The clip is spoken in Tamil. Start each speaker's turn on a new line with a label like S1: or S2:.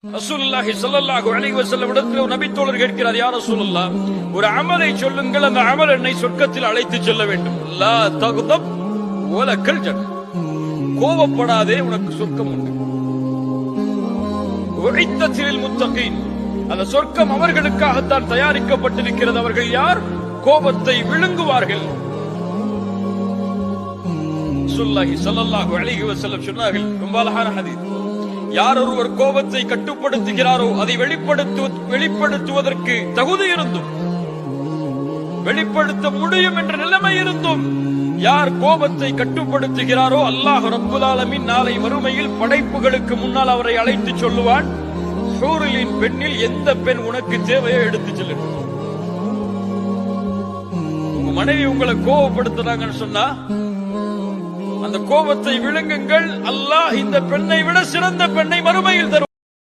S1: ரசூலுல்லாஹி ஸல்லல்லாஹு அலைஹி வஸல்லம் இடத்தில் ஒரு நபி தோழர் கேட்கிறார், யா ரசூலுல்லாஹ், ஒரு அமலை சொல்லுங்கள், அந்த அமல் என்னை சொர்க்கத்தில் அழைத்து செல்ல வேண்டும். லா தக்தப் வலக்கல் ஜன்னah, கோபப்படாதே, உனக்கு சொர்க்கம் உண்டு. உஇத்தத் லில் முத்தகீன், அந்த சொர்க்கம் அவர்களுக்காகத்தான் தயாரிக்கப்பட்டிருக்கிறது. அவர்கள் யார்? கோபத்தை விழுங்குவார்கள். ரசூலுல்லாஹி ஸல்லல்லாஹு அலைஹி வஸல்லம் சொன்னார்கள், ரொம்ப அழகான ஹதீஸ், யார் ஒருவர் கோபத்தை கட்டுப்படுத்துகிறாரோ அதை வெளிப்படுத்துவதற்கு தகுதி இருந்தும், வெளிப்படுத்த முடியும் என்ற நிலைமை இருந்தும் யார் கோபத்தை கட்டுப்படுத்துகிறாரோ அல்லாஹ் ரப்புல் ஆலமீன் நாளை மறுமையில் படைப்புகளுக்கு முன்னால் அவரை அழைத்து சொல்லுவான், ஹூரிலின் பெண்ணில் எந்த பெண் உனக்கு தேவையோ எடுத்து செல்லட்டும். உங்க மனைவி உங்களை கோபப்படுத்துறாங்கன்னு சொன்னா அந்த கோபத்தை விழுங்குங்கள், அல்லாஹ் இந்த பெண்ணை விட சிறந்த பெண்ணை மறுமையில் தருவான்.